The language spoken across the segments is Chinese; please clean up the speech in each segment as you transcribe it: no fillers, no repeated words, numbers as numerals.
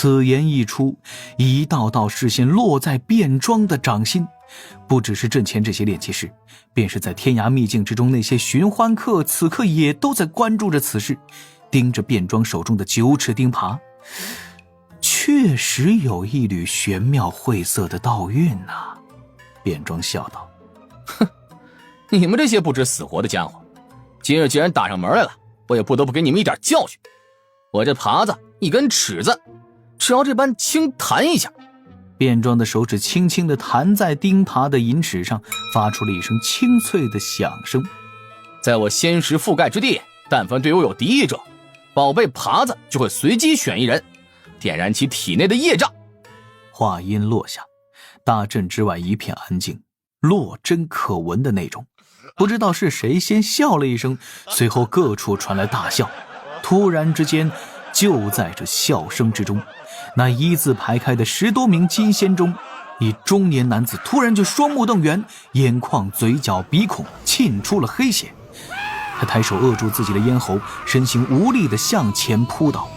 此言一出，一道道视线落在卞庄的掌心。不只是阵前这些炼气士，便是在天涯秘境之中那些寻欢客，此刻也都在关注着此事，盯着卞庄手中的9齿钉耙。确实有一缕玄妙晦涩的道韵啊。卞庄笑道：哼，你们这些不知死活的家伙，今日既然打上门来了，我也不得不给你们一点教训。我这耙子一根尺子，只要这般轻弹一下。卞庄的手指轻轻地弹在钉耙的银齿上，发出了一声清脆的响声。在我仙石覆盖之地，但凡对我有敌意者，宝贝耙子就会随机选一人，点燃其体内的业障。话音落下，大阵之外一片安静，落针可闻的那种。不知道是谁先笑了一声，随后各处传来大笑。突然之间，就在这笑声之中，那一字排开的10多名金仙中，一中年男子突然就双目瞪圆，眼眶、嘴角、鼻孔沁出了黑血。他抬手扼住自己的咽喉，身形无力地向前扑倒，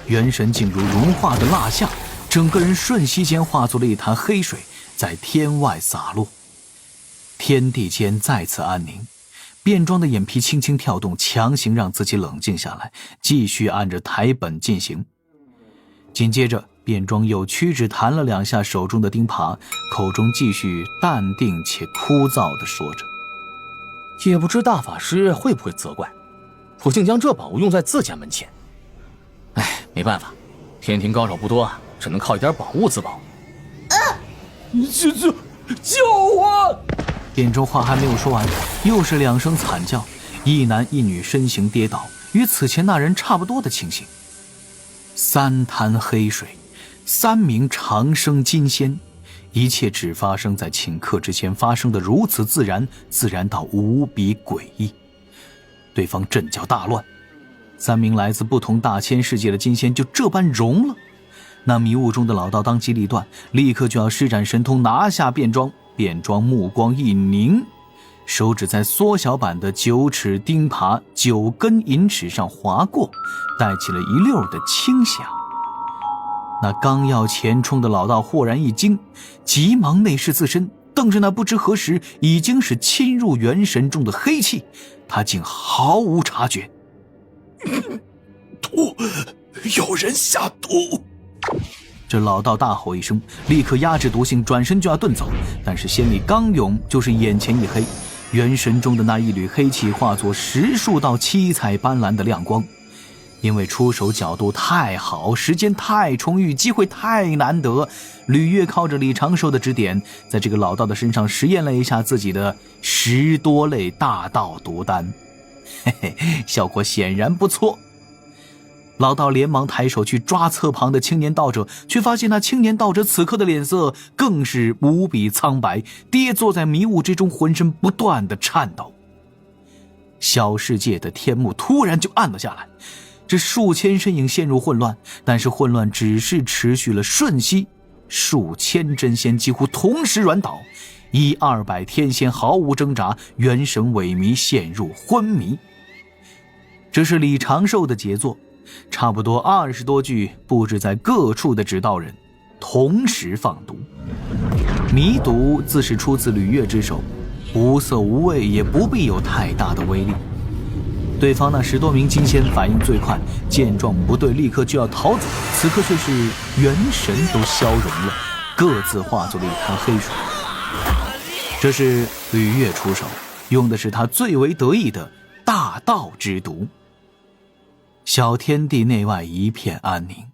元神竟如融化的蜡像，整个人瞬息间化作了一滩黑水，在天外洒落。天地间再次安宁，卞庄的眼皮轻轻跳动，强行让自己冷静下来，继续按着台本进行。紧接着，卞庄又屈指弹了2下手中的钉耙，口中继续淡定且枯燥地说着：也不知大法师会不会责怪，我竟将这宝物用在自家门前。没办法，天庭高手不多，只能靠一点宝物自保。救我！卞庄话还没有说完，又是2声惨叫，一男一女身形跌倒，与此前那人差不多的情形。3滩黑水，3名长生金仙，一切只发生在顷刻之间，发生的如此自然，自然到无比诡异。对方阵脚大乱，3名来自不同大千世界的金仙就这般融了。那迷雾中的老道当机立断，立刻就要施展神通拿下卞庄。卞庄目光一凝，手指在缩小版的9齿钉耙9根银齿上划过，带起了一溜的轻响。那刚要前冲的老道豁然一惊，急忙内视自身，瞪着那不知何时已经是侵入元神中的黑气，他竟毫无察觉。毒，有人下毒！这老道大吼一声，立刻压制毒性，转身就要遁走，但是仙力刚涌，就是眼前一黑，元神中的那一缕黑气化作10数道七彩斑斓的亮光。因为出手角度太好，时间太充裕，机会太难得，吕月靠着李长寿的指点，在这个老道的身上实验了一下自己的10多类大道毒丹，效果显然不错。老道连忙抬手去抓侧旁的青年道者，却发现那青年道者此刻的脸色更是无比苍白，跌坐在迷雾之中，浑身不断的颤抖。小世界的天幕突然就暗了下来，这数千身影陷入混乱，但是混乱只是持续了瞬息，数千真仙几乎同时软倒，100-200天仙毫无挣扎，元神萎靡，陷入昏迷。这是李长寿的杰作，差不多20多具布置在各处的指道人同时放毒。迷毒自是出自吕月之手，无色无味，也不必有太大的威力。对方那10多名金仙反应最快，见状不对，立刻就要逃走，此刻却是元神都消融了，各自化作了一滩黑水。这是吕月出手，用的是他最为得意的大道之毒。小天地内外一片安宁，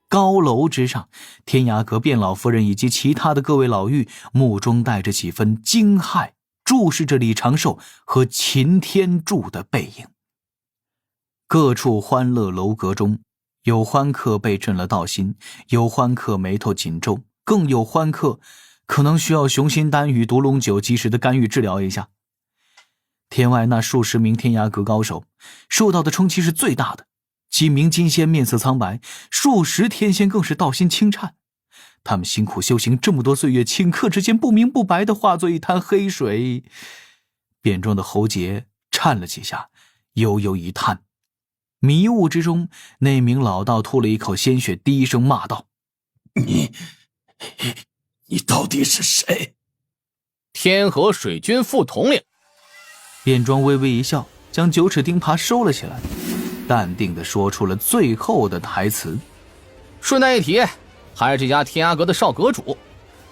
高楼之上，天涯阁卞老夫人以及其他的各位老妪目中带着几分惊骇，注视着李长寿和秦天柱的背影。各处欢乐楼阁中，有欢客被震了道心，有欢客眉头紧皱，更有欢客可能需要雄心丹与毒龙酒及时的干预治疗一下。天外那数十名天涯阁高手受到的冲击是最大的，几名金仙面色苍白，数十天仙更是道心轻颤。他们辛苦修行这么多岁月，顷刻之间不明不白地化作一滩黑水。卞庄的喉结颤了几下，悠悠一叹：迷雾之中，那名老道吐了一口鲜血，低声骂道：你到底是谁？天河水军副统领。卞庄微微一笑，将九齿钉耙收了起来，淡定地说出了最后的台词：顺带一提，还是这家天涯阁的少阁主，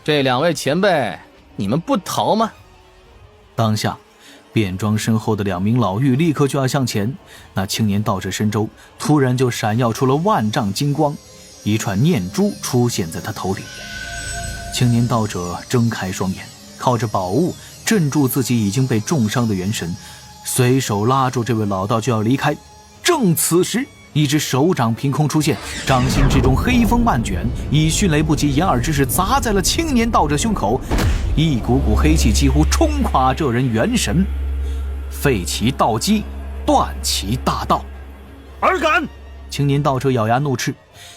这2位前辈你们不逃吗？当下卞庄身后的2名老妪立刻就要向前，那青年道者身周突然就闪耀出了万丈金光，一串念珠出现在他头顶。青年道者睁开双眼，靠着宝物镇住自己已经被重伤的元神，随手拉住这位老道就要离开。正此时，一只手掌凭空出现，掌心之中黑风漫卷，以迅雷不及掩耳之势砸在了青年道者胸口，一股股黑气几乎冲垮这人元神，废其道基，断其大道。尔敢！青年道者咬牙怒斥，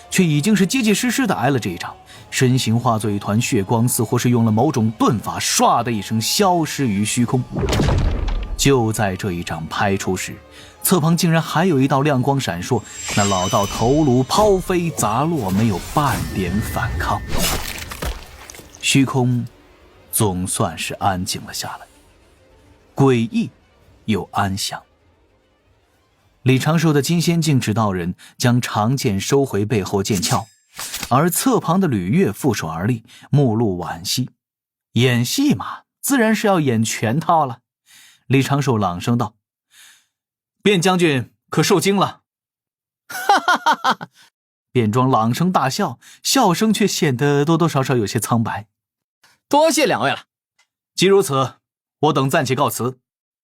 却已经是结结实实的挨了这一掌，身形化作一团血光，似乎是用了某种遁法，唰的一声消失于虚空。就在这一掌拍出时，侧旁竟然还有一道亮光闪烁，那老道头颅抛飞砸落，没有半点反抗。虚空总算是安静了下来，诡异又安详。李长寿的金仙境指导人将长剑收回背后剑鞘，而侧旁的吕月负手而立，目露惋惜。演戏嘛，自然是要演全套了。李长寿朗声道：卞将军可受惊了？哈哈哈哈！卞庄朗声大笑，笑声却显得多多少少有些苍白。多谢2位了。既如此，我等暂且告辞，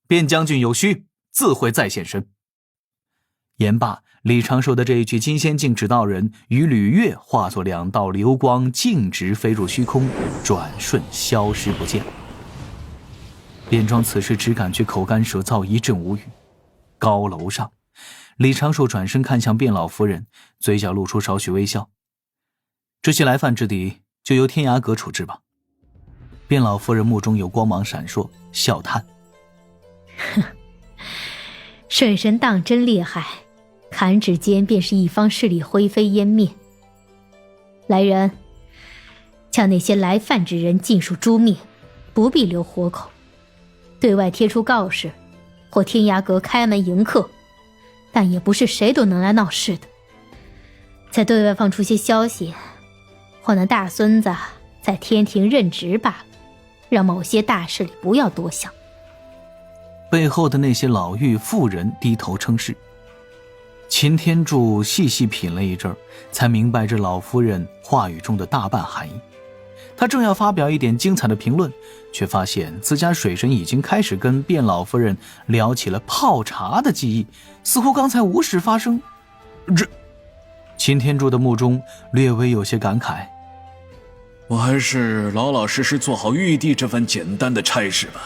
卞将军有需自会再现身。言罢，李长寿的这一具金仙境指导人与吕月化作2道流光，径直飞入虚空，转瞬消失不见。卞庄此时只感觉口干舌燥，一阵无语。高楼上，李长寿转身看向卞老夫人，嘴角露出少许微笑：这些来犯之敌，就由天涯阁处置吧。卞老夫人目中有光芒闪烁，笑叹：哼，水神荡真厉害，弹指间便是一方势力灰飞烟灭。来人，将那些来犯之人尽数诛灭，不必留活口。对外贴出告示，或天涯阁开门迎客，但也不是谁都能来闹事的。再对外放出些消息，或那大孙子在天庭任职罢了，让某些大势力不要多想。背后的那些老妪妇人低头称是。秦天柱细细品了一阵，才明白这老夫人话语中的大半含义。他正要发表一点精彩的评论，却发现自家水神已经开始跟卞老夫人聊起了泡茶的记忆，似乎刚才无事发生。这，秦天柱的目中略微有些感慨：我还是老老实实做好玉帝这番简单的差事吧。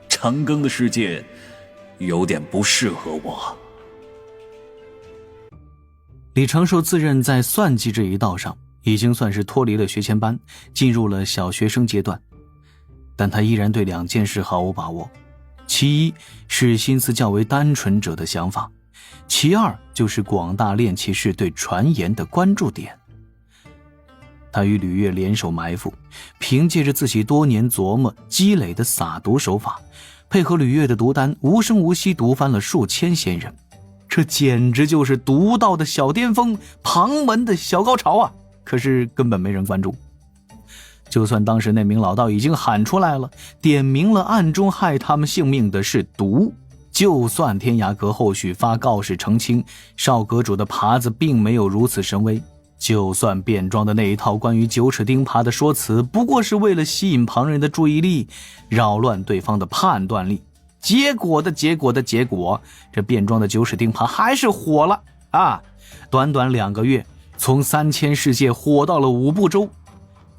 长庚的世界有点不适合我。李长寿自认在算计这一道上已经算是脱离了学前班，进入了小学生阶段，但他依然对2件事毫无把握。其一是心思较为单纯者的想法，其二就是广大炼器士对传言的关注点。他与吕月联手埋伏，凭借着自己多年琢磨积累的撒毒手法，配合吕月的毒丹，无声无息毒翻了数千仙人。这简直就是毒道的小巅峰，旁门的小高潮啊！可是根本没人关注。就算当时那名老道已经喊出来了，点明了暗中害他们性命的是毒，就算天涯阁后续发告示澄清少阁主的耙子并没有如此神威，就算卞庄的那一套关于9齿钉耙的说辞不过是为了吸引旁人的注意力，扰乱对方的判断力，结果，这卞庄的9齿钉耙还是火了啊！短短2个月，从3000世界火到了5部洲。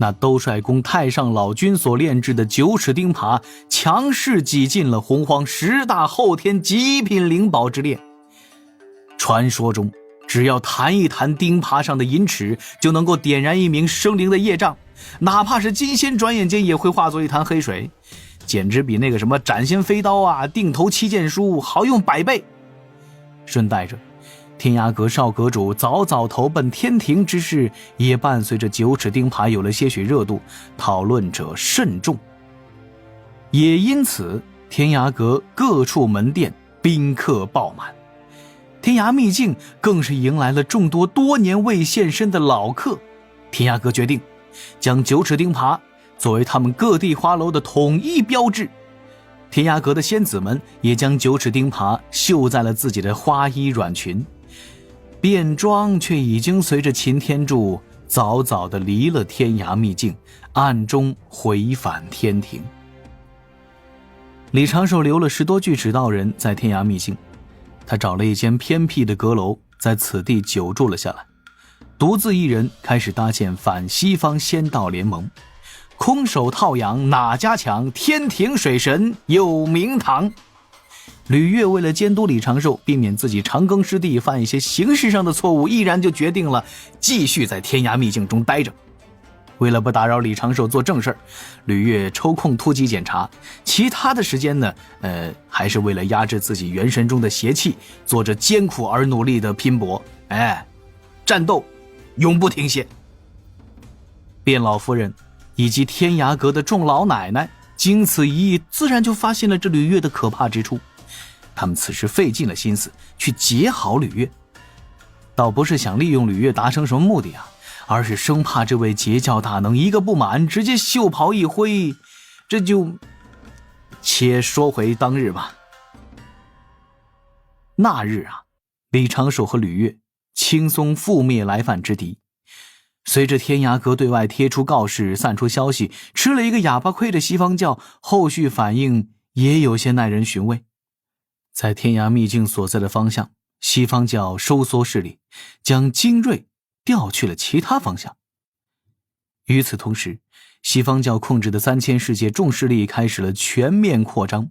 那兜率宫太上老君所炼制的9齿钉耙，强势挤进了洪荒10大后天极品灵宝之列。传说中，只要弹一弹钉耙上的银齿，就能够点燃一名生灵的业障，哪怕是金仙转眼间也会化作一潭黑水，简直比那个什么斩仙飞刀啊、定投7剑书好用100倍。顺带着，天涯阁少阁主早早投奔天庭之事，也伴随着九齿钉耙有了些许热度，讨论者甚众。也因此，天涯阁各处门店宾客爆满，天涯秘境更是迎来了众多多年未现身的老客。天涯阁决定将九齿钉耙作为他们各地花楼的统一标志。天涯阁的仙子们也将九齿钉耙绣在了自己的花衣软裙，便装却已经随着擎天柱早早地离了天涯秘境，暗中回返天庭。李长寿留了10多具指道人在天涯秘境，他找了一间偏僻的阁楼，在此地久住了下来，独自一人开始搭建反西方仙道联盟。空手套羊哪家强，天庭水神有名堂。吕月为了监督李长寿，避免自己长庚失地犯一些形式上的错误，毅然就决定了继续在天涯秘境中待着。为了不打扰李长寿做正事，吕月抽空突击检查，其他的时间呢，还是为了压制自己元神中的邪气，做着艰苦而努力的拼搏。战斗永不停歇。卞老夫人以及天涯阁的众老奶奶经此一役，自然就发现了这吕月的可怕之处。他们此时费尽了心思去结好吕月，倒不是想利用吕月达成什么目的啊，而是生怕这位截教大能一个不满，直接袖袍一挥。这就且说回当日吧。那日啊，李长寿和吕月轻松覆灭来犯之敌。随着天涯阁对外贴出告示，散出消息，吃了一个哑巴亏的西方教后续反应也有些耐人寻味。在天涯秘境所在的方向，西方教收缩势力，将精锐调去了其他方向。与此同时，西方教控制的3000世界众势力开始了全面扩张，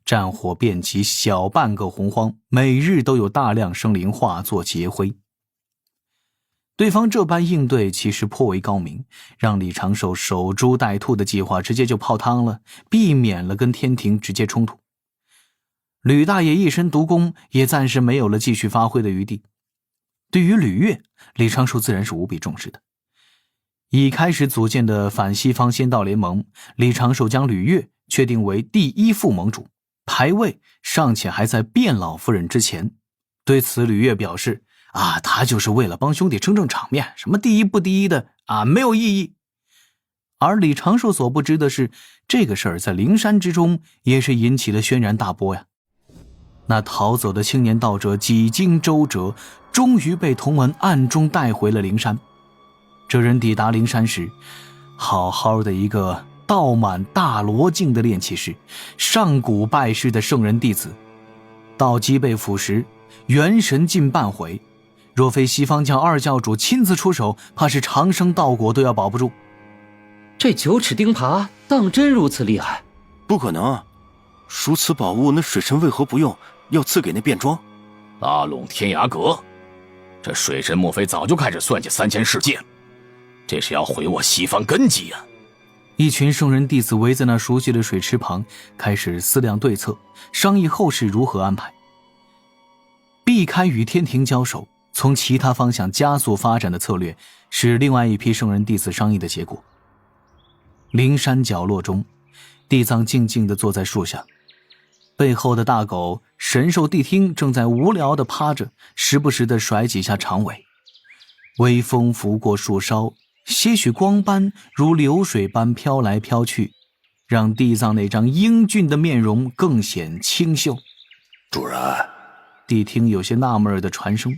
战火遍及小半个洪荒，每日都有大量生灵化作劫灰。对方这般应对其实颇为高明，让李长寿守株待兔的计划直接就泡汤了，避免了跟天庭直接冲突。吕大爷一身独功，也暂时没有了继续发挥的余地。对于吕月，李长寿自然是无比重视的。已开始组建的反西方仙道联盟，李长寿将吕月确定为第1副盟主，排位尚且还在卞老夫人之前。对此吕月表示他就是为了帮兄弟撑场面，什么第一不第一的没有意义。而李长寿所不知的是，这个事儿在灵山之中也是引起了轩然大波呀。那逃走的青年道者几经周折，终于被同门暗中带回了灵山。这人抵达灵山时，好好的一个道满大罗境的炼气师，上古拜师的圣人弟子，道基被腐蚀，元神尽半毁，若非西方教二教主亲自出手，怕是长生道果都要保不住。这九齿钉耙当真如此厉害？不可能，如此宝物，那水神为何不用，要赐给那卞庄？拉拢天涯阁，这水神莫非早就开始算计3000世界了？这是要毁我西方根基啊！一群圣人弟子围在那熟悉的水池旁，开始思量对策，商议后事如何安排。避开与天庭交手，从其他方向加速发展的策略，是另外一批圣人弟子商议的结果。灵山角落中，地藏静静地坐在树下，背后的大狗神兽谛听正在无聊地趴着，时不时地甩几下长尾。微风拂过树梢，些许光斑如流水般飘来飘去，让地藏那张英俊的面容更显清秀。主人，谛听有些纳闷的传声：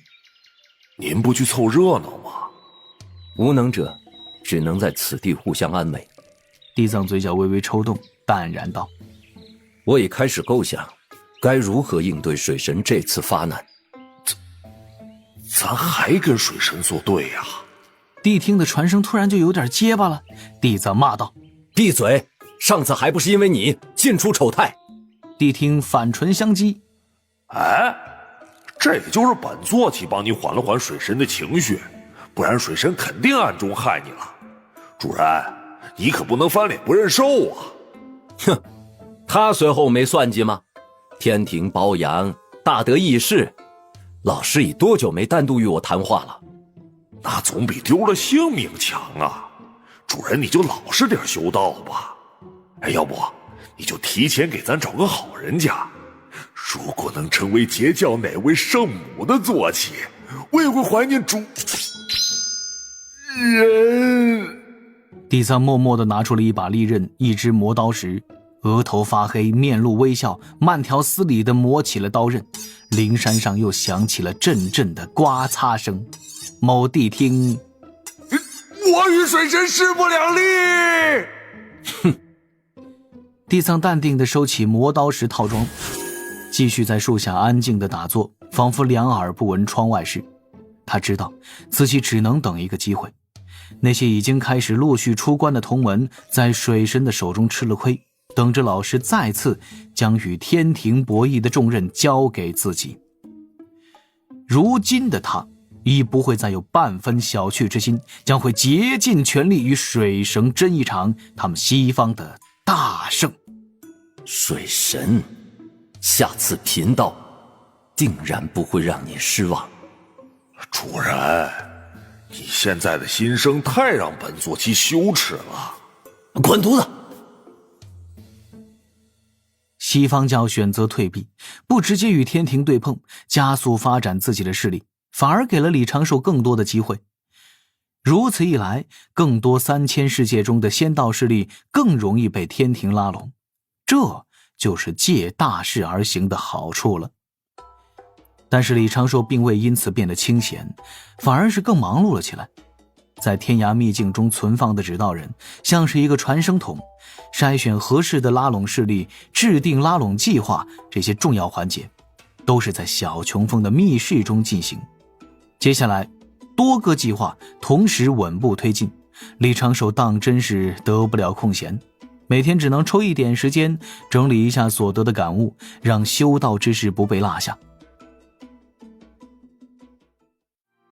您不去凑热闹吗？无能者只能在此地互相安慰。地藏嘴角微微抽动，淡然道：我已开始构想该如何应对水神这次发难。咱还跟水神作对呀！谛听的传声突然就有点结巴了。地藏骂道：闭嘴！上次还不是因为你进出丑态。谛听反唇相讥：这就是本座替帮你缓了缓水神的情绪，不然水神肯定暗中害你了。主人，你可不能翻脸不认受啊！哼，他随后没算计吗？天庭包养，大得益世，老师已多久没单独与我谈话了？那总比丢了性命强啊！主人，你就老实点修道吧。要不你就提前给咱找个好人家，如果能成为截教哪位圣母的坐骑，我也会怀念主人。地藏默默地拿出了一把利刃，一支磨刀石，额头发黑，面露微笑，慢条斯理地磨起了刀刃。灵山上又响起了阵阵的刮擦声。某谛听，我与水神势不两立。哼！地藏淡定地收起磨刀石套装，继续在树下安静地打坐，仿佛两耳不闻窗外事。他知道自己只能等一个机会。那些已经开始陆续出关的同门，在水神的手中吃了亏，等着老师再次将与天庭博弈的重任交给自己。如今的他已不会再有半分小觑之心，将会竭尽全力与水神争一场他们西方的大胜。水神，下次贫道定然不会让你失望。主人，你现在的心声太让本座骑羞耻了。滚犊子！西方教选择退避，不直接与天庭对碰，加速发展自己的势力，反而给了李长寿更多的机会。如此一来，更多3000世界中的仙道势力更容易被天庭拉拢，这就是借大势而行的好处了。但是李长寿并未因此变得清闲，反而是更忙碌了起来。在天涯秘境中存放的指导人像是一个传声筒，筛选合适的拉拢势力，制定拉拢计划，这些重要环节都是在小琼峰的密室中进行。接下来多个计划同时稳步推进，李长寿当真是得不了空闲，每天只能抽一点时间整理一下所得的感悟，让修道之事不被落下。